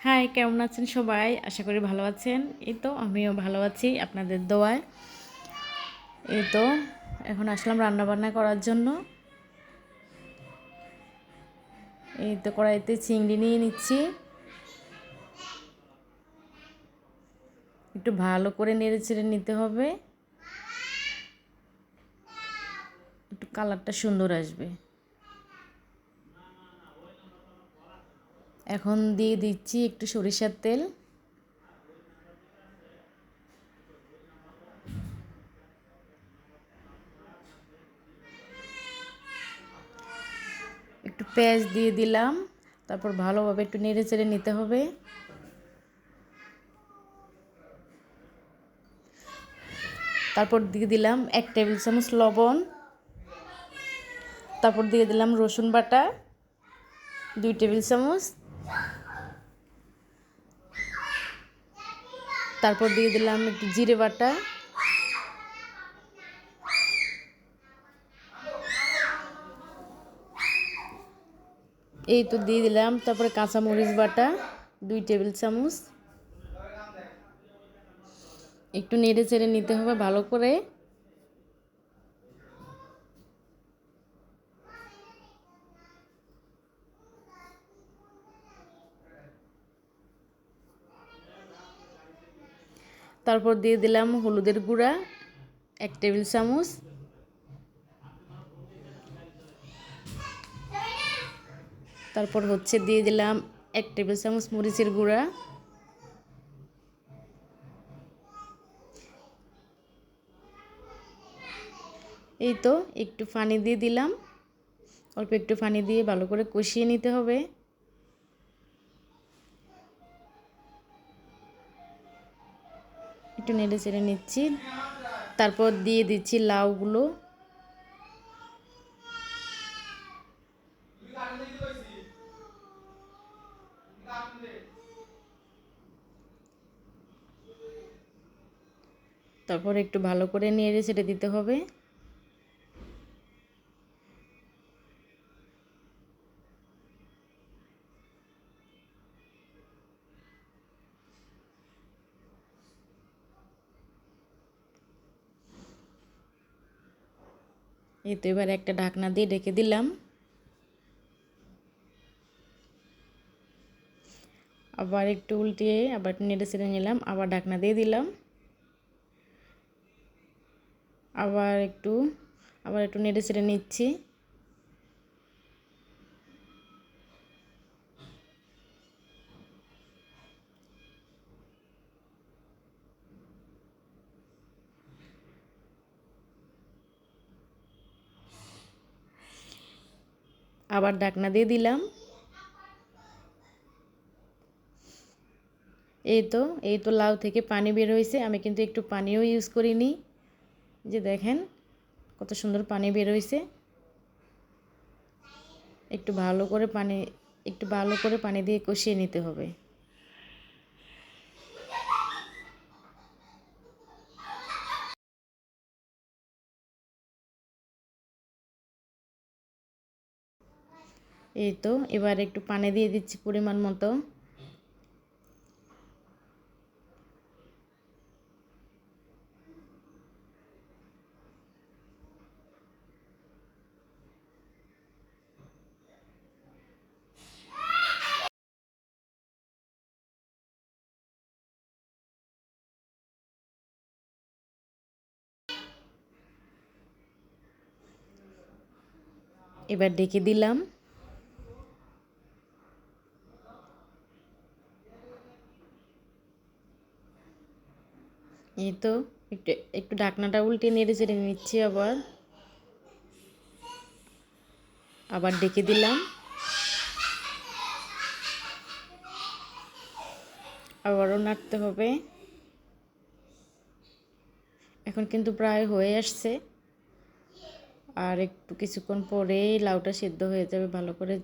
High, কেমন আছেন সবাই? আশা করি ভালো আছেন। এই তো আমিও ভালো আছি আপনাদের দোয়ায়। এই তো এখন আসলাম রান্নাবান্না করার জন্য। এই তো কড়াইতে চিংড়ি নিয়ে নিচ্ছি। একটু ভালো করে নেড়ে চেড়ে নিতে হবে, একটু কালারটা সুন্দর আসবে। এখন দিয়ে দিচ্ছি একটু সরিষার তেল, একটু পেঁয়াজ দিয়ে দিলাম। তারপর ভালোভাবে একটু নেড়ে চেড়ে নিতে হবে। তারপর দিয়ে দিলাম 1 টেবিল চামচ লবণ। তারপর দিয়ে দিলাম রসুন বাটা 2 টেবিল চামচ। তারপর দিয়ে দিলাম একটু জিরে বাটা, এই তো দিয়ে দিলাম। তারপরে কাঁচামরিচ বাটা 2 টেবিল চামচ। একটু নেড়ে চেড়ে নিতে হবে ভালো করে। তারপর দিয়ে দিলাম হলুদের গুঁড়া 1 টেবিল চামচ। তারপর দিয়ে দিলাম 1 টেবিল চামচ মরিচের গুঁড়া। এই তো একটু পানি দিয়ে দিলাম। অল্প একটু পানি দিয়ে ভালো করে কষিয়ে নিতে হবে। একটু নেড়ে চেড়ে নিচ্ছি। তারপর দিয়ে দিচ্ছি লাউগুলো। তারপর একটু ভালো করে নেড়ে চেড়ে দিতে হবে। এই তো এবার একটা ঢাকনা দিয়ে ঢেকে দিলাম। আবার একটু উল্টিয়ে আবার নেড়ে চেড়ে নিলাম। আবার ঢাকনা দিয়ে দিলাম। আবার একটু নেড়ে চেড়ে নিচ্ছি। আবার ঢাকনা দিয়ে দিলাম। এই তো লাউ থেকে পানি বের হয়েছে। আমি কিন্তু একটু পানিও ইউজ করিনি। যে দেখেন কত সুন্দর পানি বের হয়েছে। একটু ভালো করে পানি দিয়ে কষিয়ে নিতে হবে। এই তো এবার একটু পানি দিয়ে দিচ্ছি পরিমাণ মতো। এবার ঢেকে দিলাম। এই তো একটু একটু ঢাকনাটা উল্টে নেড়ে চেড়ে নিচ্ছি। আবার ঢেকে দিলাম। আবারও নাড়তে হবে। এখন কিন্তু প্রায় হয়ে আসছে। আর একটু কিছুক্ষণ পরেই লাউটা সিদ্ধ হয়ে যাবে ভালো করে।